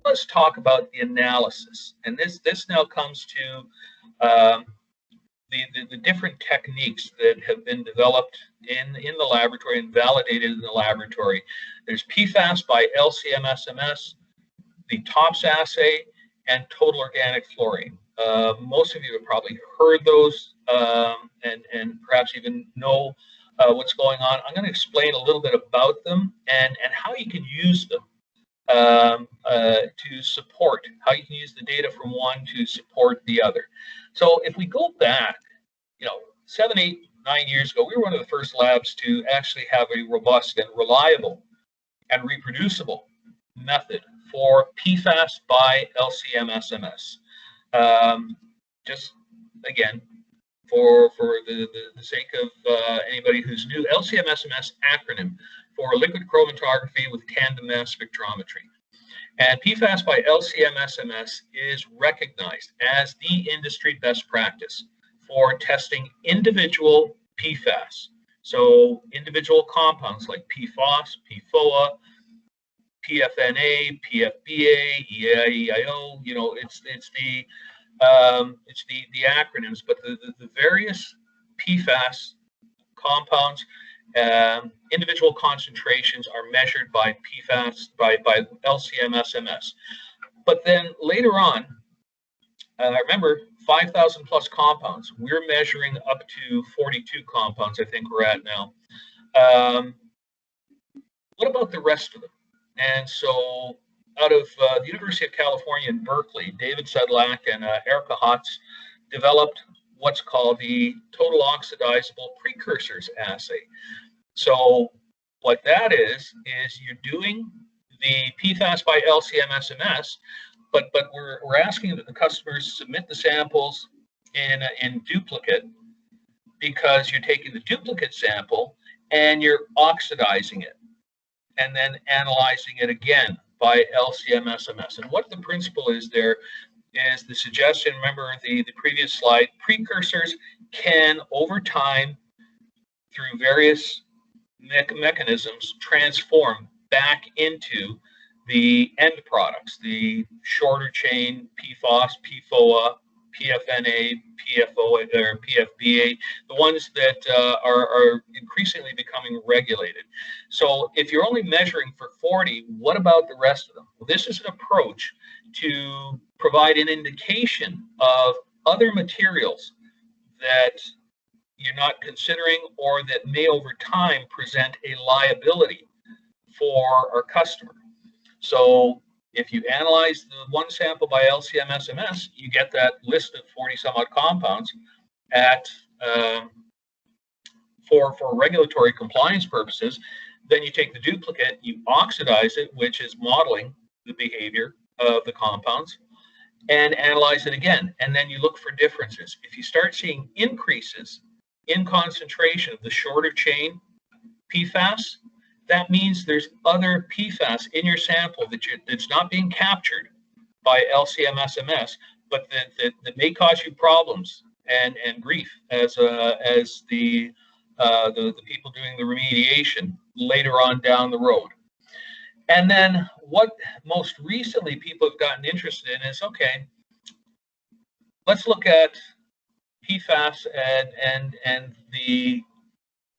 let's talk about the analysis. And this now comes to the different techniques that have been developed in the laboratory and validated in the laboratory. There's PFAS by LC-MS-MS, the TOPS assay, and total organic fluorine. Most of you have probably heard those and perhaps even know what's going on. I'm going to explain a little bit about them and how you can use them to support, how you can use the data from one to support the other. So if we go back, 7, 8, 9 years ago, we were one of the first labs to actually have a robust and reliable and reproducible method for PFAS by LC-MS-MS. Just again, for the sake of anybody who's new, LC-MS-MS acronym for liquid chromatography with tandem mass spectrometry. And PFAS by LC-MS-MS is recognized as the industry best practice for testing individual PFAS. So individual compounds like PFOS, PFOA, PFNA, PFBA, EIO, it's the acronyms, but the various PFAS compounds, individual concentrations are measured by PFAS, by LC-MS-MS. But then later on, remember, 5,000 plus compounds. We're measuring up to 42 compounds, I think we're at now. What about the rest of them? And so out of the University of California in Berkeley, David Sedlak and Erica Hotz developed what's called the total oxidizable precursors assay. So what that is you're doing the PFAS by LC-MS-MS, but we're asking that the customers submit the samples in duplicate, because you're taking the duplicate sample and you're oxidizing it and then analyzing it again by LC-MS-MS. And what the principle is there is the suggestion, remember the previous slide, precursors can over time through various mechanisms transform back into the end products, the shorter chain PFOS, PFOA, PFNA, PFOA, or PFBA, the ones that are increasingly becoming regulated. So if you're only measuring for 40, what about the rest of them? Well, this is an approach to provide an indication of other materials that you're not considering or that may over time present a liability for our customer. So if you analyze the one sample by LC-MS-MS, you get that list of 40 some odd compounds at for regulatory compliance purposes. Then you take the duplicate, you oxidize it, which is modeling the behavior of the compounds, and analyze it again. And then you look for differences. If you start seeing increases in concentration of the shorter chain PFAS, that means there's other PFAS in your sample that's not being captured by LC-MS-MS, but that may cause you problems and grief as the people doing the remediation later on down the road. And then what most recently people have gotten interested in is, okay, let's look at PFAS and the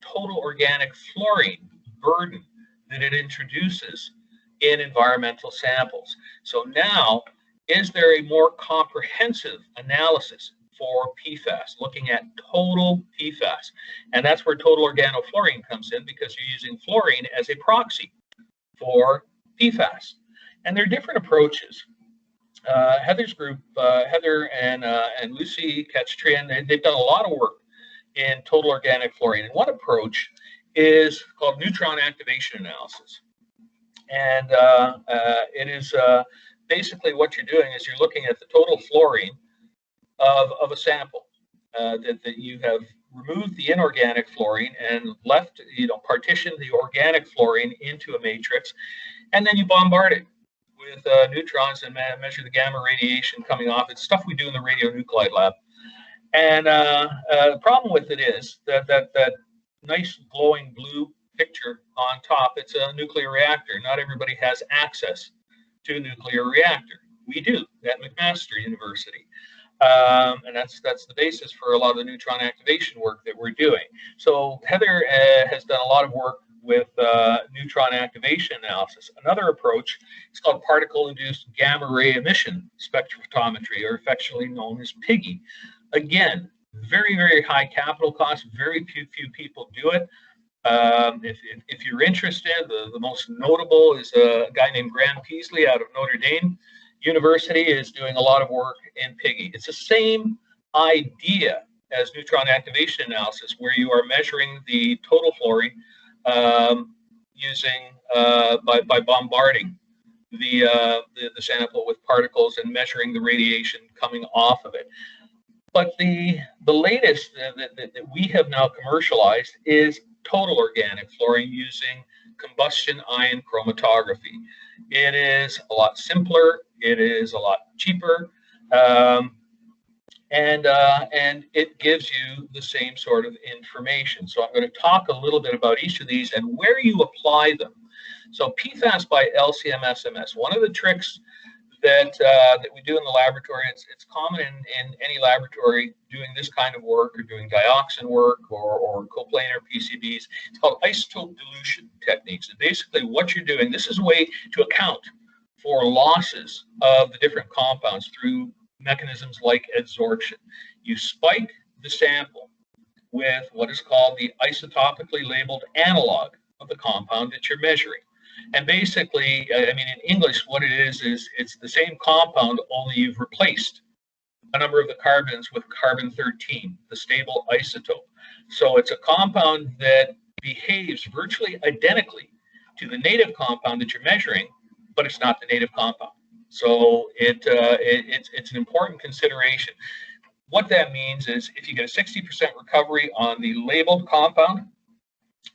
total organic fluorine burden that it introduces in environmental samples. So now, is there a more comprehensive analysis for PFAS, looking at total PFAS? And that's where total organofluorine comes in, because you're using fluorine as a proxy for PFAS. And there are different approaches. Heather's group, Heather and Lucy Katchatrian, they've done a lot of work in total organic fluorine. And one approach is called Neutron activation analysis. And it is basically what you're doing is you're looking at the total fluorine of a sample that you have removed the inorganic fluorine and left, partitioned the organic fluorine into a matrix, and then you bombard it with neutrons and measure the gamma radiation coming off. It's stuff we do in the radionuclide lab. And the problem with it is that nice glowing blue picture on top, it's a nuclear reactor. Not everybody has access to a nuclear reactor. We do at McMaster University. And that's the basis for a lot of the neutron activation work that we're doing. So Heather has done a lot of work with neutron activation analysis. Another approach is called particle-induced gamma ray emission spectrophotometry, or affectionately known as PIGGY. Again, very, very high capital cost. Very few people do it. If you're interested, the most notable is a guy named Graham Peasley out of Notre Dame University is doing a lot of work in PIGGY. It's the same idea as neutron activation analysis, where you are measuring the total fluorine using by bombarding the sample with particles and measuring the radiation coming off of it. But the latest that we have now commercialized is total organic fluorine using combustion ion chromatography. It is a lot simpler. It is a lot cheaper, and it gives you the same sort of information. So I'm going to talk a little bit about each of these and where you apply them. So PFAS by LC-MS. One of the tricks that we do in the laboratory, it's common in any laboratory doing this kind of work or doing dioxin work or coplanar PCBs. It's called isotope dilution techniques. And basically what you're doing, this is a way to account for losses of the different compounds through mechanisms like adsorption. You spike the sample with what is called the isotopically labeled analog of the compound that you're measuring. And basically, I mean, in English, what it is it's the same compound, only you've replaced a number of the carbons with carbon-13, the stable isotope. So it's a compound that behaves virtually identically to the native compound that you're measuring, but it's not the native compound. So it's an important consideration. What that means is if you get a 60% recovery on the labeled compound,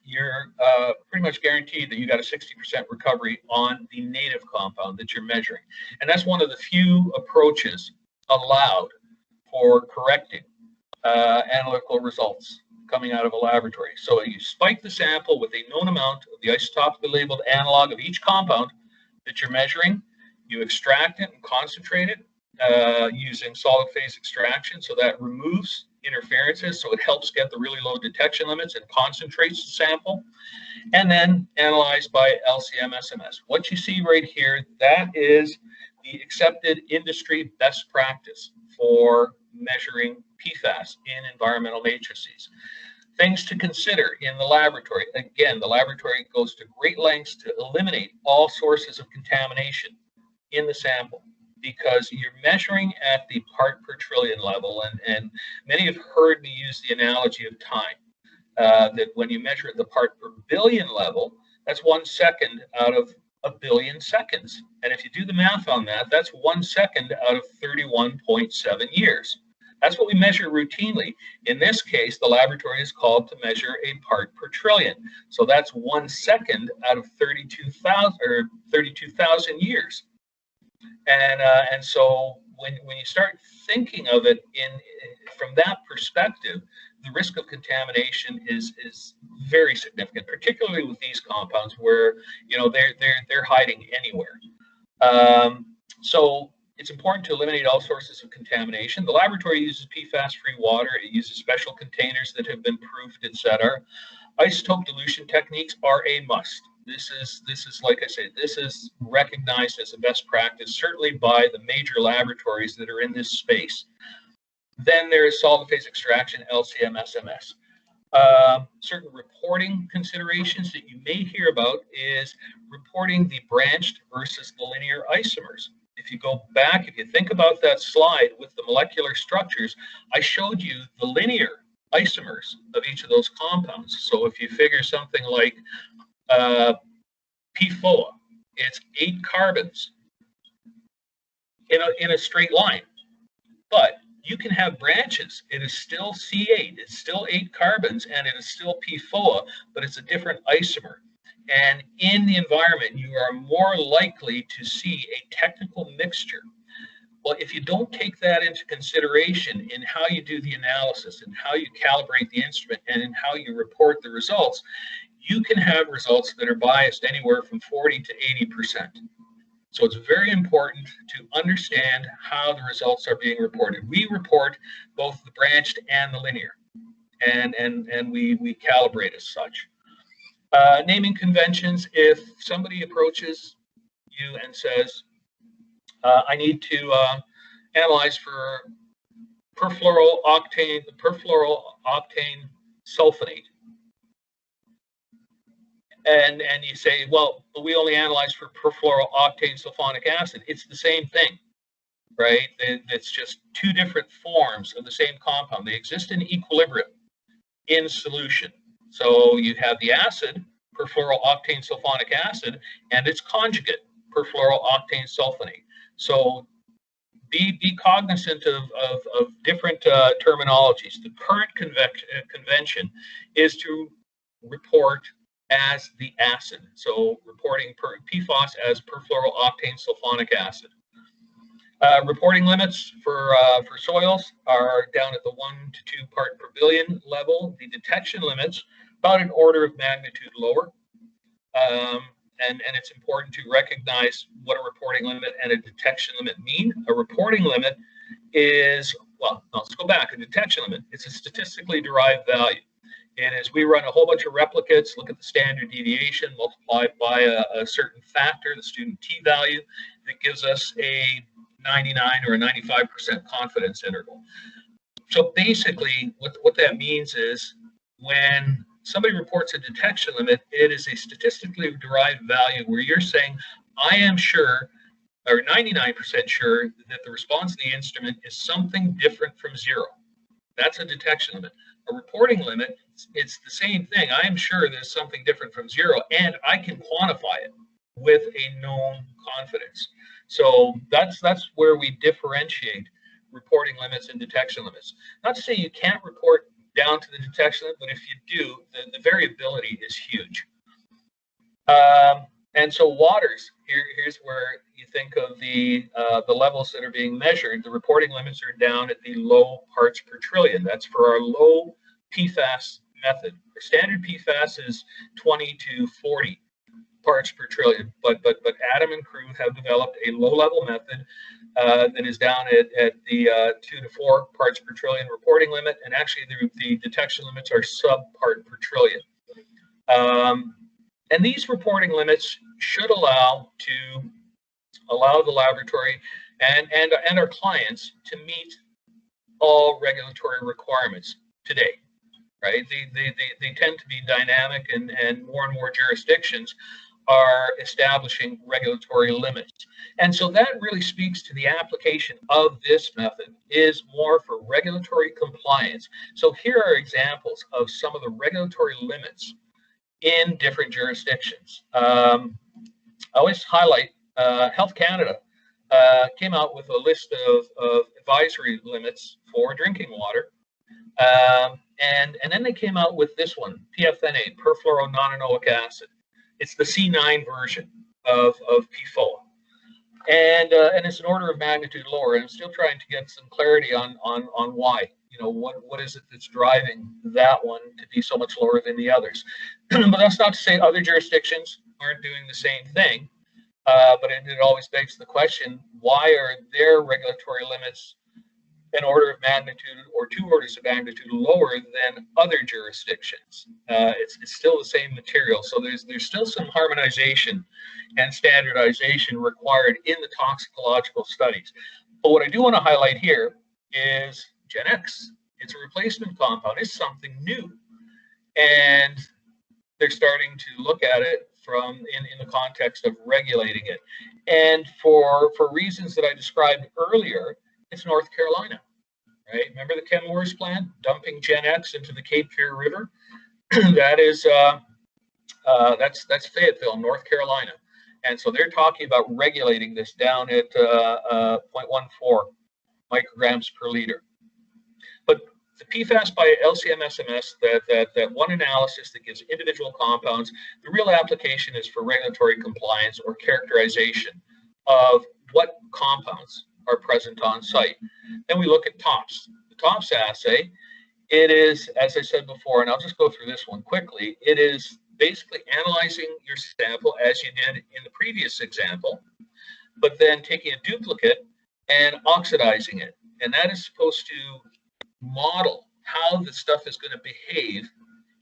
you're pretty much guaranteed that you got a 60% recovery on the native compound that you're measuring. And that's one of the few approaches allowed for correcting analytical results coming out of a laboratory. So you spike the sample with a known amount of the isotopically labeled analog of each compound that you're measuring. You extract it and concentrate it using solid phase extraction. So that removes interferences, so it helps get the really low detection limits and concentrates the sample, and then analyzed by LC-MS. What you see right here, that is the accepted industry best practice for measuring PFAS in environmental matrices. Things to consider in the laboratory. Again, the laboratory goes to great lengths to eliminate all sources of contamination in the sample, because you're measuring at the part per trillion level. And many have heard me use the analogy of time, that when you measure at the part per billion level, that's 1 second out of a billion seconds. And if you do the math on that, that's 1 second out of 31.7 years. That's what we measure routinely. In this case, the laboratory is called to measure a part per trillion. So that's 1 second out of 32,000 years. And so when you start thinking of it from that perspective, the risk of contamination is very significant, particularly with these compounds where they're hiding anywhere. So it's important to eliminate all sources of contamination. The laboratory uses PFAS-free water. It uses special containers that have been proofed, etc. Isotope dilution techniques are a must. This is like I said, this is recognized as a best practice, certainly by the major laboratories that are in this space. Then there is solid phase extraction, LC-MS. Certain reporting considerations that you may hear about is reporting the branched versus the linear isomers. If you go back, if you think about that slide with the molecular structures, I showed you the linear isomers of each of those compounds. So if you figure something like PFOA, it's 8 carbons in a straight line, but you can have branches. It is still C8, it's still 8 carbons, and it is still PFOA, but it's a different isomer. And in the environment, you are more likely to see a technical mixture. Well, if you don't take that into consideration in how you do the analysis and how you calibrate the instrument and in how you report the results, you can have results that are biased anywhere from 40 to 80%. So it's very important to understand how the results are being reported. We report both the branched and the linear, and we calibrate as such. Naming conventions: if somebody approaches you and says, I need to analyze for perfluorooctane sulfonate, and you say, well, we only analyze for perfluorooctane sulfonic acid. It's the same thing, right? It's just two different forms of the same compound. They exist in equilibrium in solution. So you have the acid, perfluorooctane sulfonic acid, and its conjugate, perfluorooctane sulfonate. So be cognizant of different terminologies. The current convention is to report as the acid, so reporting PFAS as perfluorooctane sulfonic acid. Reporting limits for soils are down at the 1 to 2 part per billion level. The detection limits about an order of magnitude lower. And it's important to recognize what a reporting limit and a detection limit mean. A reporting limit is, well, no, let's go back. A detection limit, it's a statistically derived value. It is, we run a whole bunch of replicates, look at the standard deviation, multiply it by a certain factor, the student t-value, that gives us a 99 or a 95% confidence interval. So basically, what that means is when somebody reports a detection limit, it is a statistically derived value where you're saying, I am sure, or 99% sure, that the response of the instrument is something different from zero. That's a detection limit. A reporting limit, it's the same thing. I am sure there's something different from zero, and I can quantify it with a known confidence. So that's where we differentiate reporting limits and detection limits. Not to say you can't report down to the detection limit, but if you do, the variability is huge. And so waters, here's where you think of the levels that are being measured. The reporting limits are down at the low parts per trillion. That's for our low PFAS method. Our standard PFAS is 20 to 40 parts per trillion, but Adam and crew have developed a low-level method that is down at the 2 to 4 parts per trillion reporting limit, and actually the detection limits are sub-part per trillion. And these reporting limits should allow the laboratory and our clients to meet all regulatory requirements today, right? They tend to be dynamic, and more jurisdictions are establishing regulatory limits. And so that really speaks to the application of this method is more for regulatory compliance. So here are examples of some of the regulatory limits in different jurisdictions. I always highlight Health Canada came out with a list of advisory limits for drinking water. And then they came out with this one, PFNA, perfluorononanoic acid. It's the C9 version of PFOA. And it's an order of magnitude lower. And I'm still trying to get some clarity on why. You know, what is it that's driving that one to be so much lower than the others? But that's not to say other jurisdictions aren't doing the same thing. But it always begs the question, why are their regulatory limits an order of magnitude or 2 orders of magnitude lower than other jurisdictions? It's still the same material. So there's still some harmonization and standardization required in the toxicological studies. But what I do want to highlight here is Gen X. It's a replacement compound. It's something new. And they're starting to look at it from in the context of regulating it. And for reasons that I described earlier, it's North Carolina, right? Remember the ChemWars plan, dumping Gen X into the Cape Fear River? That is that's Fayetteville, North Carolina. And so they're talking about regulating this down at 0.14 micrograms per liter. But the PFAS by LCMSMS, that one analysis that gives individual compounds, the real application is for regulatory compliance or characterization of what compounds are present on site. Then we look at TOPS. The TOPS assay, it is, as I said before, and I'll just go through this one quickly, it is basically analyzing your sample as you did in the previous example. but then taking a duplicate and oxidizing it. And that is supposed to model how the stuff is going to behave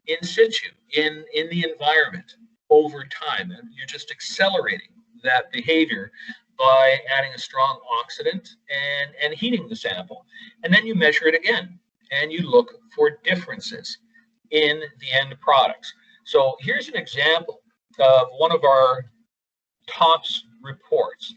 in situ, in the environment over time. And you're just accelerating that behavior by adding a strong oxidant and heating the sample. And then you measure it again, and you look for differences in the end products. So here's an example of one of our TOPS reports.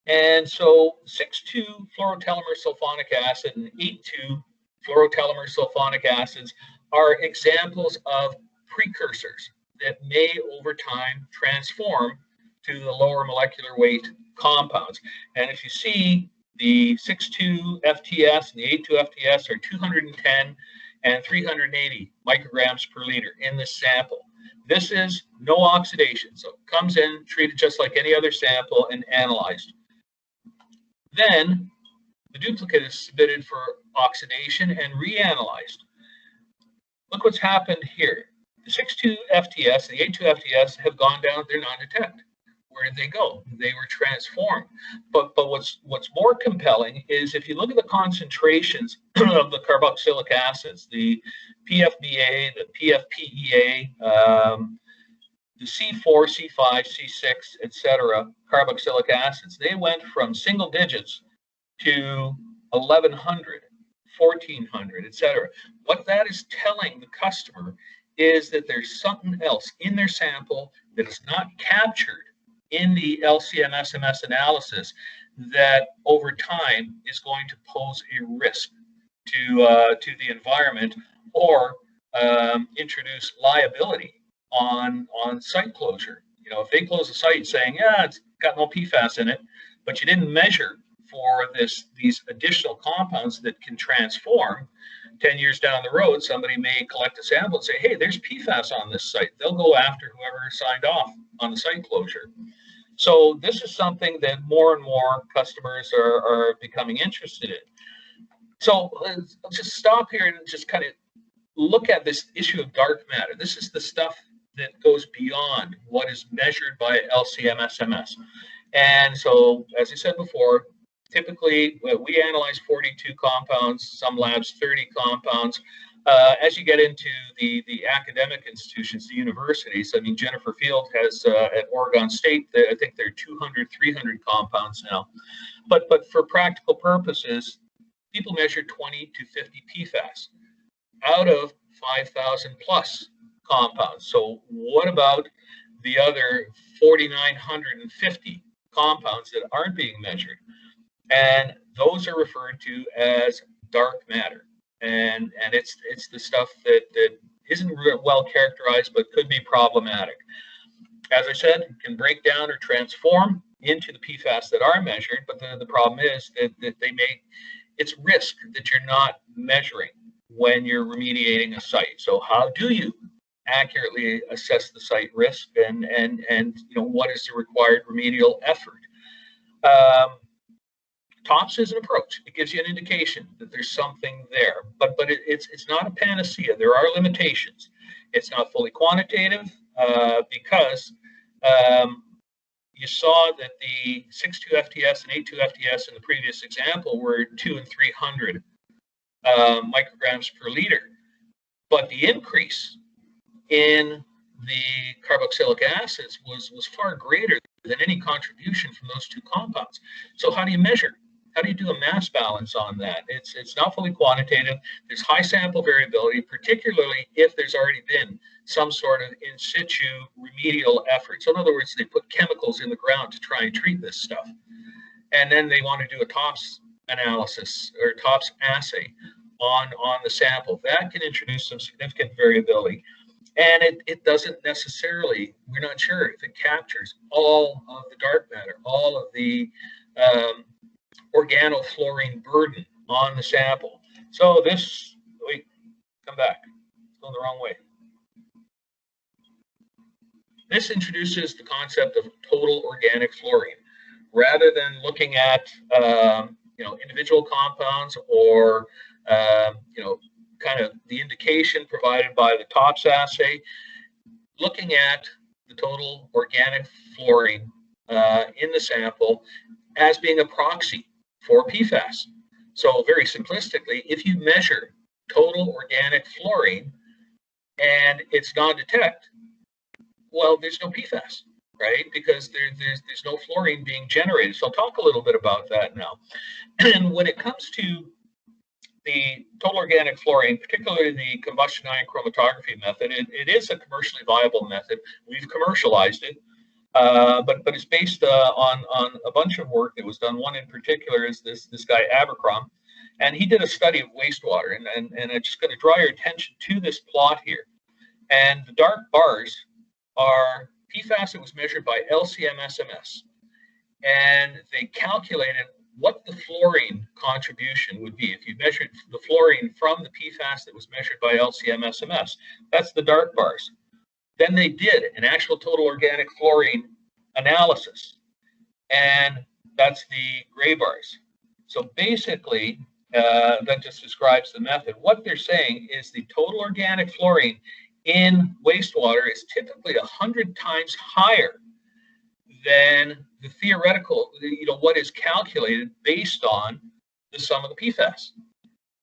And so 6,2 fluorotellumer sulfonic acid and 8,2 fluorotellumer sulfonic acids are examples of precursors that may over time transform to the lower molecular weight compounds. And if you see, the 6,2 FTS and the 8,2 FTS are 210 and 380 micrograms per liter in this sample. This is no oxidation, so it comes in, treated just like any other sample, and analyzed. Then the duplicate is submitted for oxidation and reanalyzed. Look what's happened here. The 6,2 FTS and the 8,2 FTS have gone down, they're non-detect. Where did they go? They were transformed. But what's more compelling is if you look at the concentrations of the carboxylic acids, the PFBA, the PFPEA, the C4, C5, C6, etc., carboxylic acids, they went from single digits to 1,100, 1,400, etc. What that is telling the customer is that there's something else in their sample that is not captured in the LC-MS analysis that over time is going to pose a risk to the environment or introduce liability on site closure. You know, if they close a site saying, yeah, it's got no PFAS in it, but you didn't measure for these additional compounds that can transform, 10 years down the road, somebody may collect a sample and say, hey, there's PFAS on this site. They'll go after whoever signed off on the site closure. So this is something that more and more customers are becoming interested in. So let's just stop here and just kind of look at this issue of dark matter. This is the stuff that goes beyond what is measured by LC-MS. And so, as I said before, typically we analyze 42 compounds, some labs 30 compounds. As you get into the academic institutions, the universities, I mean, Jennifer Field has at Oregon State, I think there are 200, 300 compounds now. But for practical purposes, people measure 20 to 50 PFAS out of 5,000 plus compounds. So what about the other 4,950 compounds that aren't being measured? And those are referred to as dark matter. And it's the stuff that isn't well characterized but could be problematic. As I said, it can break down or transform into the PFAS that are measured, but the problem is that it's risk that you're not measuring when you're remediating a site. So how do you accurately assess the site risk and you know, what is the required remedial effort? TOPS is an approach. It gives you an indication that there's something there, but it's not a panacea. There are limitations. It's not fully quantitative because you saw that the 6,2 FTS and 8,2 FTS in the previous example were 200 and 300 micrograms per liter, but the increase in the carboxylic acids was far greater than any contribution from those two compounds. So how do you measure? How do you do a mass balance on that? It's not fully quantitative. There's high sample variability, particularly if there's already been some sort of in situ remedial effort. So in other words, they put chemicals in the ground to try and treat this stuff. And then they want to do a TOPS analysis or TOPS assay on the sample. That can introduce some significant variability. And it doesn't necessarily, we're not sure if it captures all of the dark matter, all of the organofluorine burden on the sample. So this, wait, come back, it's going the wrong way. This introduces the concept of total organic fluorine. Rather than looking at you know, individual compounds or you know, kind of the indication provided by the TOPS assay, looking at the total organic fluorine in the sample as being a proxy for PFAS. So very simplistically, if you measure total organic fluorine and it's non-detect, well, there's no PFAS, right? Because there's no fluorine being generated. So I'll talk a little bit about that now. And when it comes to the total organic fluorine, particularly the combustion ion chromatography method, it is a commercially viable method. We've commercialized it, but it's based on a bunch of work that was done. One in particular is this guy Abercrombie, and he did a study of wastewater. And I'm just going to draw your attention to this plot here. And the dark bars are PFAS that was measured by LC-MS-MS, and they calculated what the fluorine contribution would be if you measured the fluorine from the PFAS that was measured by LC-MS-MS. That's the dark bars. Then they did an actual total organic fluorine analysis, and that's the gray bars. So basically, that just describes the method. What they're saying is the total organic fluorine in wastewater is typically 100 times higher than the theoretical, what is calculated based on the sum of the PFAS.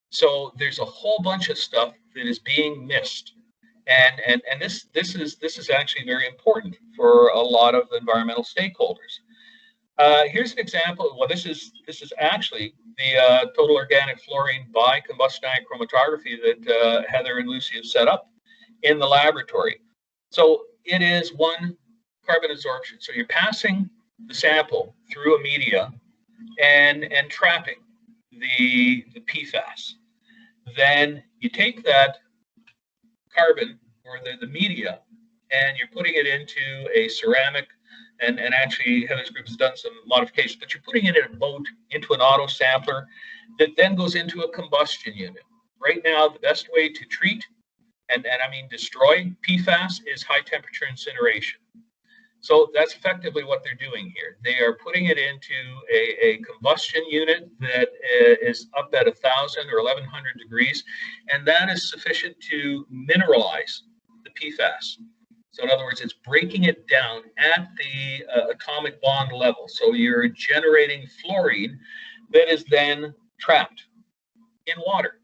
So there's a whole bunch of stuff that is being missed, and this is actually very important for a lot of environmental stakeholders. Here's an example. Well, this is actually the total organic fluorine by combustion ion chromatography that Heather and Lucy have set up in the laboratory. So it is one carbon adsorption. So you're passing the sample through a media and trapping the PFAS. Then you take that carbon or the media and you're putting it into a ceramic, and actually Heather's group has done some modifications, but you're putting it in a boat into an auto sampler that then goes into a combustion unit. Right now, the best way to treat and I mean destroy PFAS is high temperature incineration. So that's effectively what they're doing here. They are putting it into a combustion unit that is up at 1,000 or 1,100 degrees, and that is sufficient to mineralize the PFAS. So in other words, it's breaking it down at the atomic bond level. So you're generating fluorine that is then trapped in water.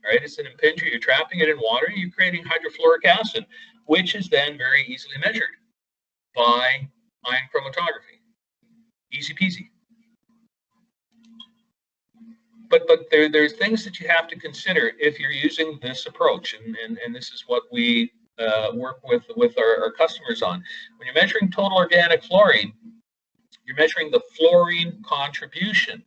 Right? It's an impinger. You're trapping it in water. You're creating hydrofluoric acid, which is then very easily measured by ion chromatography. Easy peasy. But there's things that you have to consider if you're using this approach, and this is what we work with our customers on. When you're measuring total organic fluorine, you're measuring the fluorine contribution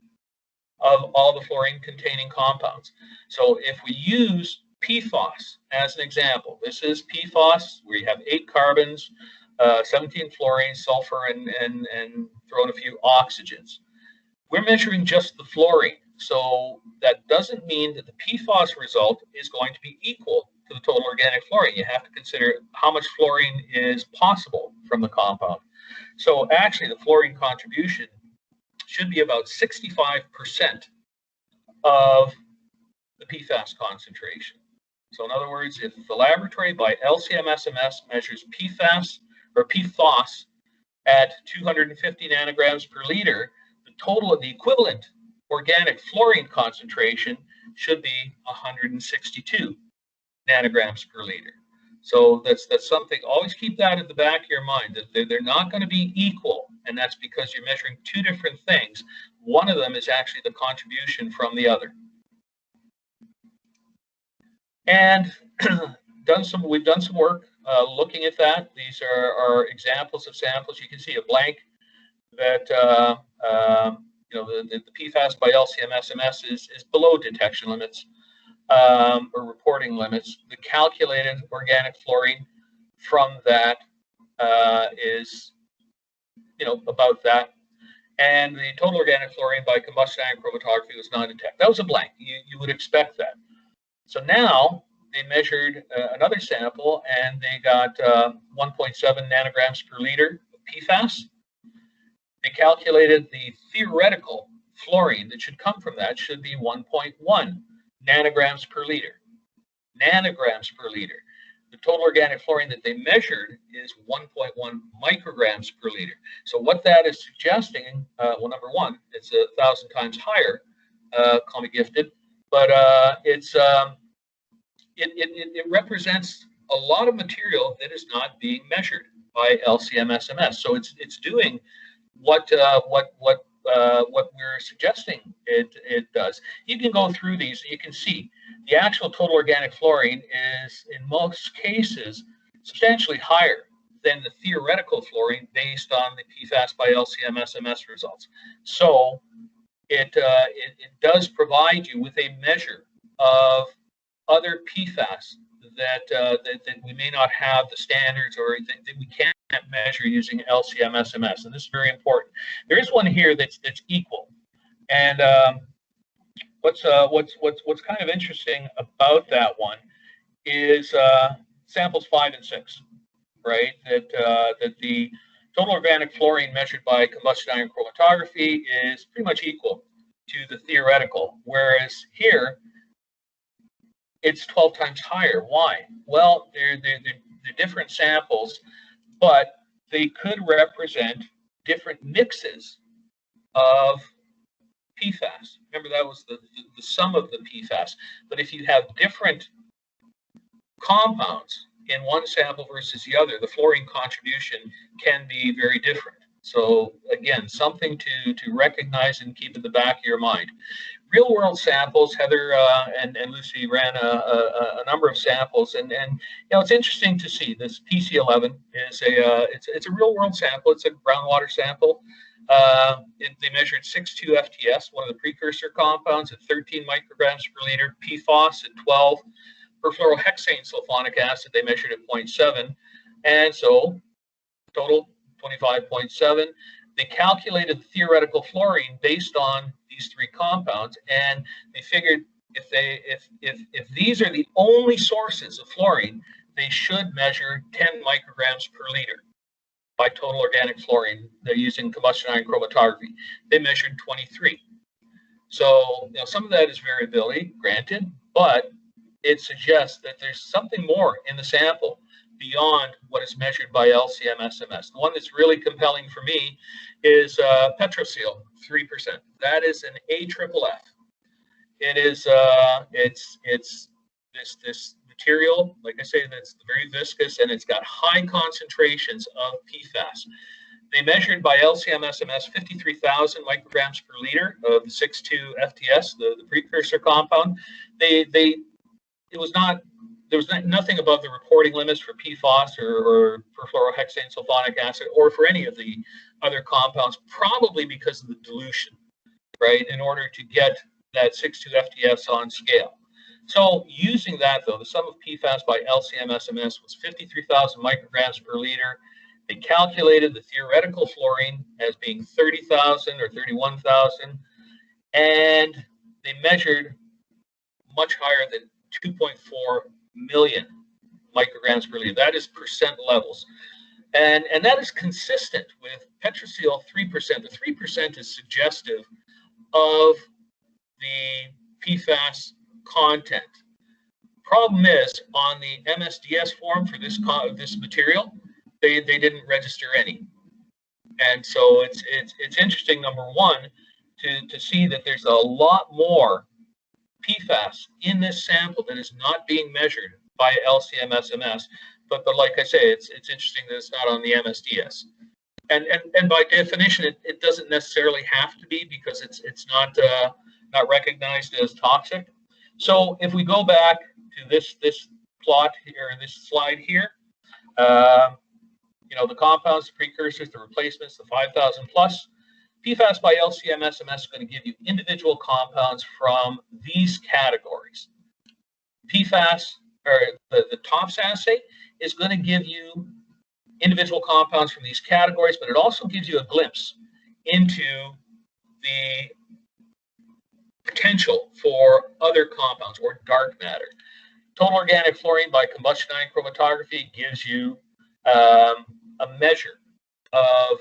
of all the fluorine-containing compounds. So if we use PFAS as an example, this is PFAS where you have 8 carbons, 17 fluorines, sulfur, and throw in a few oxygens. We're measuring just the fluorine, so that doesn't mean that the PFAS result is going to be equal to the total organic fluorine. You have to consider how much fluorine is possible from the compound. So actually, the fluorine contribution should be about 65% of the PFAS concentration. So in other words, if the laboratory by LC-MS-MS measures PFAS or PFOS at 250 nanograms per liter, the total of the equivalent organic fluorine concentration should be 162 nanograms per liter. So that's something, always keep that at the back of your mind, that they're not going to be equal, and that's because you're measuring 2 different things. One of them is actually the contribution from the other. And we've done some work looking at that. These are examples of samples. You can see a blank that the PFAS by LC-MS-MS is below detection limits. Or reporting limits. The calculated organic fluorine from that is, about that. And the total organic fluorine by combustion ion chromatography was non-detect. That was a blank. You would expect that. So now they measured another sample, and they got 1.7 nanograms per liter of PFAS. They calculated the theoretical fluorine that should come from that should be 1.1 nanograms per liter. Nanograms per liter. the total organic fluorine that they measured is 1.1 micrograms per liter. So what that is suggesting, well, number one, it's 1,000 times higher, call me gifted, but it represents a lot of material that is not being measured by LC-MS. So it's doing what we're suggesting it does. You can go through these. You can see the actual total organic fluorine is, in most cases, substantially higher than the theoretical fluorine based on the PFAS by LC-MS results. So it does provide you with a measure of other PFAS that we may not have the standards, or that we can't measure using LC-MS, and this is very important. There is one here that's equal, and what's kind of interesting about that one is samples 5 and 6, right? That the total organic fluorine measured by combustion ion chromatography is pretty much equal to the theoretical, whereas here it's 12 times higher. Why? Well, they're different samples, but they could represent different mixes of PFAS. Remember, that was the sum of the PFAS. But if you have different compounds in one sample versus the other, the fluorine contribution can be very different. So again, something to recognize and keep in the back of your mind. Real world samples, Heather and Lucy ran a number of samples, and you know, it's interesting to see this PC11 is it's a real world sample. It's a groundwater sample. They measured 6,2 FTS, one of the precursor compounds, at 13 micrograms per liter, PFAS at 12, perfluorohexane sulfonic acid they measured at 0.7, and so total 25.7. They calculated the theoretical fluorine based on these three compounds, and they figured if these are the only sources of fluorine, they should measure 10 micrograms per liter by total organic fluorine. They're using combustion ion chromatography. They measured 23. So you know, some of that is variability, granted, but it suggests that there's something more in the sample beyond what is measured by LC-MS. The one that's really compelling for me is Petroseal, 3%. That is an AFFF. It is it's this material, like I say, that's very viscous, and it's got high concentrations of PFAS. They measured by LC-MS 53,000 micrograms per liter of the 6,2 FTS, the precursor compound. There was nothing above the reporting limits for PFAS or perfluorohexane sulfonic acid, or for any of the other compounds, probably because of the dilution, right, in order to get that 6,2 FTS on scale. So using that, though, the sum of PFAS by LC-MS was 53,000 micrograms per liter. They calculated the theoretical fluorine as being 30,000 or 31,000, and they measured much higher than 2.4 million micrograms per liter. That is percent levels. And that is consistent with Petroseal 3%. The 3% is suggestive of the PFAS content. Problem is, on the MSDS form for this material, they didn't register any. And so it's interesting, number one, to see that there's a lot more PFAS in this sample that is not being measured by LC-MS. But like I say, it's interesting that it's not on the MSDS. And by definition, it doesn't necessarily have to be, because it's not recognized as toxic. So if we go back to this plot here, this slide here, you know, the compounds, the precursors, the replacements, the 5,000 plus. PFAS by LC-MS is going to give you individual compounds from these categories. PFAS, or the TOPS assay, is going to give you individual compounds from these categories, but it also gives you a glimpse into the potential for other compounds or dark matter. Total organic fluorine by combustion ion chromatography gives you a measure of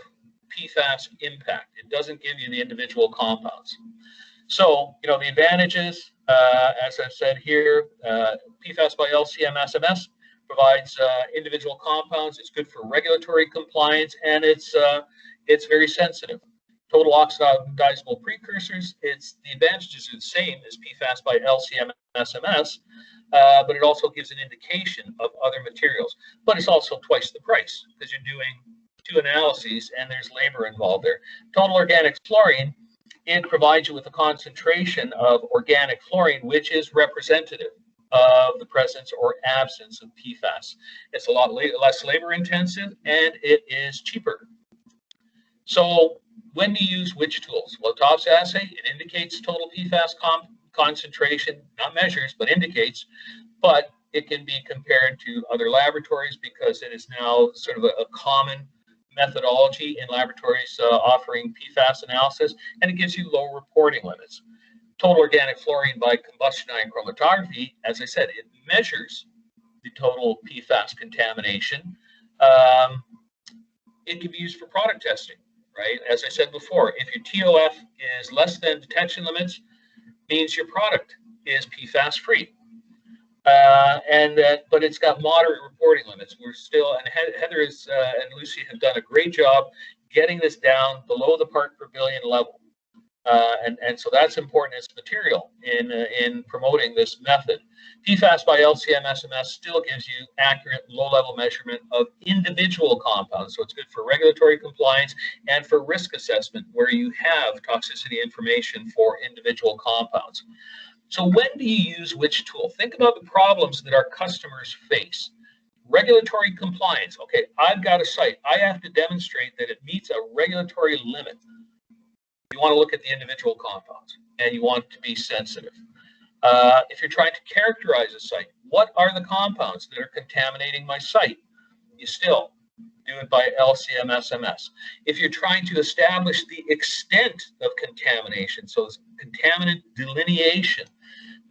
PFAS impact. It doesn't give you the individual compounds. So, you know, the advantages, as I've said here, PFAS by LC-MS provides individual compounds. It's good for regulatory compliance, and it's very sensitive. Total oxidizable precursors, the advantages are the same as PFAS by LC-MS, but it also gives an indication of other materials. But it's also twice the price because you're doing 2 analyses and there's labor involved there. Total organic fluorine, it provides you with a concentration of organic fluorine, which is representative of the presence or absence of PFAS. It's a lot less labor intensive and it is cheaper. So when do you use which tools? Well, TOPS assay, it indicates total PFAS concentration, not measures, but indicates, but it can be compared to other laboratories because it is now sort of a common methodology in laboratories offering PFAS analysis, and it gives you low reporting limits. Total organic fluorine by combustion ion chromatography, as I said, it measures the total PFAS contamination. It can be used for product testing, right? As I said before, if your TOF is less than detection limits, means your product is PFAS free. But it's got moderate reporting limits. We're still, and Heather and Lucy have done a great job getting this down below the part per billion level. And so that's important as material in promoting this method. PFAS by LC-MS still gives you accurate low-level measurement of individual compounds. So it's good for regulatory compliance and for risk assessment where you have toxicity information for individual compounds. So when do you use which tool? Think about the problems that our customers face. Regulatory compliance. Okay, I've got a site. I have to demonstrate that it meets a regulatory limit. You want to look at the individual compounds, and you want to be sensitive. If you're trying to characterize a site, what are the compounds that are contaminating my site? You still do it by LC-MS. If you're trying to establish the extent of contamination, so it's contaminant delineation,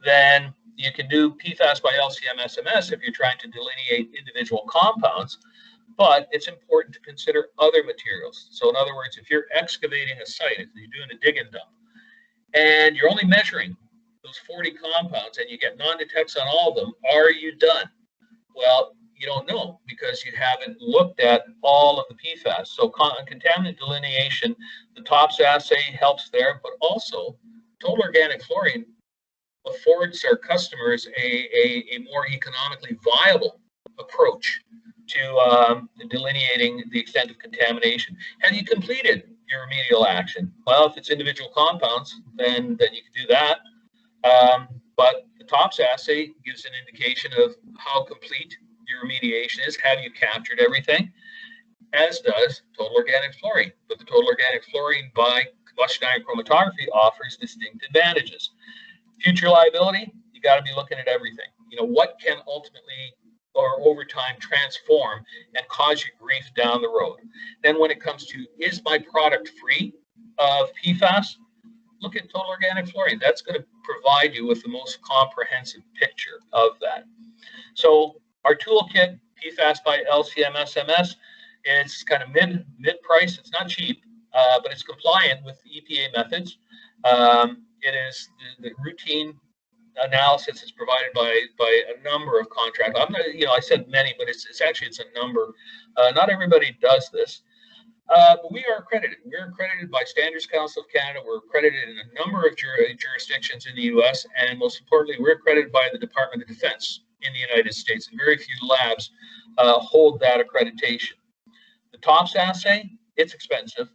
then you can do PFAS by LC-MS if you're trying to delineate individual compounds. But it's important to consider other materials. So in other words, if you're excavating a site, if you're doing a dig and dump, and you're only measuring those 40 compounds and you get non-detects on all of them, are you done? Well, you don't know because you haven't looked at all of the PFAS. So contaminant delineation, the TOPS assay helps there, but also total organic fluorine affords our customers a more economically viable approach to delineating the extent of contamination. Have you completed your remedial action? Well, if it's individual compounds, then you can do that. But the TOPS assay gives an indication of how complete your remediation is. Have you captured everything? As does total organic fluorine. But the total organic fluorine by combustion ion chromatography offers distinct advantages. Future liability, you got to be looking at everything. You know, what can ultimately or over time transform and cause you grief down the road. Then when it comes to, is my product free of PFAS? Look at total organic fluorine. That's going to provide you with the most comprehensive picture of that. So our toolkit, PFAS by LC-MS, it's kind of mid-price. It's not cheap, but it's compliant with the EPA methods. It is the routine analysis is provided by a number of contractors. I'm not, I said many, but it's a number. Not everybody does this. But we are accredited. We're accredited by Standards Council of Canada. We're accredited in a number of jurisdictions in the U.S. And most importantly, we're accredited by the Department of Defense in the United States. And very few labs hold that accreditation. The TOPS assay, it's expensive,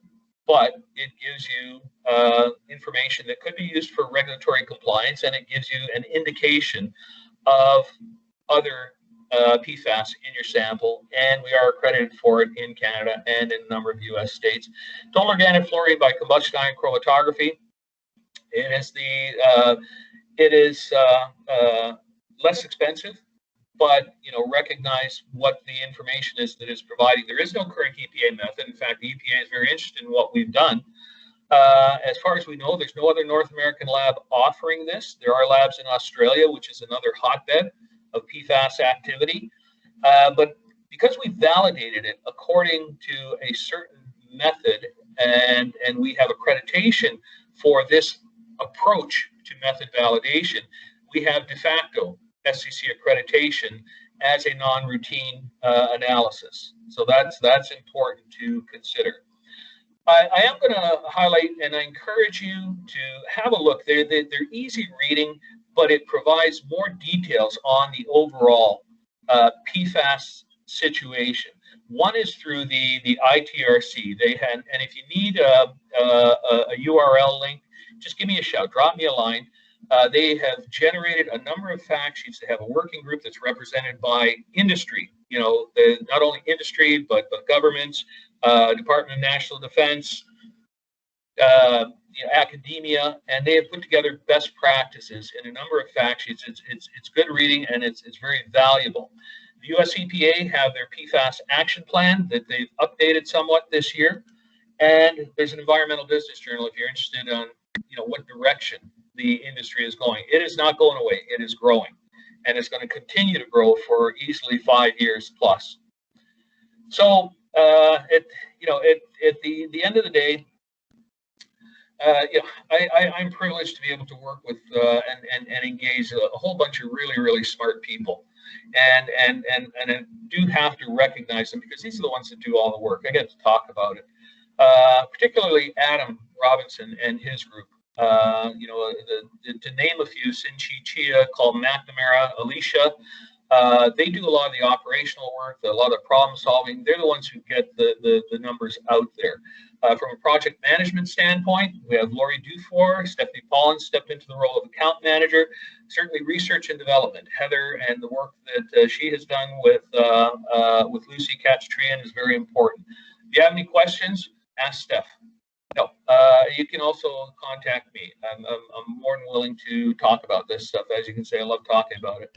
but it gives you information that could be used for regulatory compliance, and it gives you an indication of other PFAS in your sample, and we are accredited for it in Canada and in a number of U.S. states. Total organic fluorine by combustion ion chromatography. It is less expensive, but recognize what the information is that is providing. There is no current EPA method. In fact, the EPA is very interested in what we've done. As far as we know, there's no other North American lab offering this. There are labs in Australia, which is another hotbed of PFAS activity. But because we validated it according to a certain method, and we have accreditation for this approach to method validation, we have de facto SCC accreditation as a non-routine analysis. So that's important to consider. I am going to highlight, and I encourage you to have a look. They're easy reading, but it provides more details on the overall PFAS situation. One is through the ITRC. They had, and if you need a URL link, just give me a shout, drop me a line. They have generated a number of fact sheets. They have a working group that's represented by industry, you know, not only industry, but governments, Department of National Defense, academia, and they have put together best practices in a number of fact sheets. It's good reading, and it's very valuable. The US EPA have their PFAS action plan that they've updated somewhat this year, and there's an environmental business journal if you're interested on, you know, what direction the industry is going. It is not going away. It is growing, and it's going to continue to grow for easily 5 years plus. So, at the end of the day, I'm privileged to be able to work with and engage a whole bunch of really smart people, and I do have to recognize them because these are the ones that do all the work. I get to talk about it, particularly Adam Robinson and his group. To name a few, Sinchi Chia, called McNamara, Alicia. They do a lot of the operational work, a lot of problem solving. They're the ones who get the numbers out there. From a project management standpoint, we have Lori Dufour, Stephanie Paulin stepped into the role of account manager. Certainly research and development. Heather and the work that she has done with Lucy Katz-Trian is very important. If you have any questions, ask Steph. No, you can also contact me. I'm more than willing to talk about this stuff. As you can see, I love talking about it.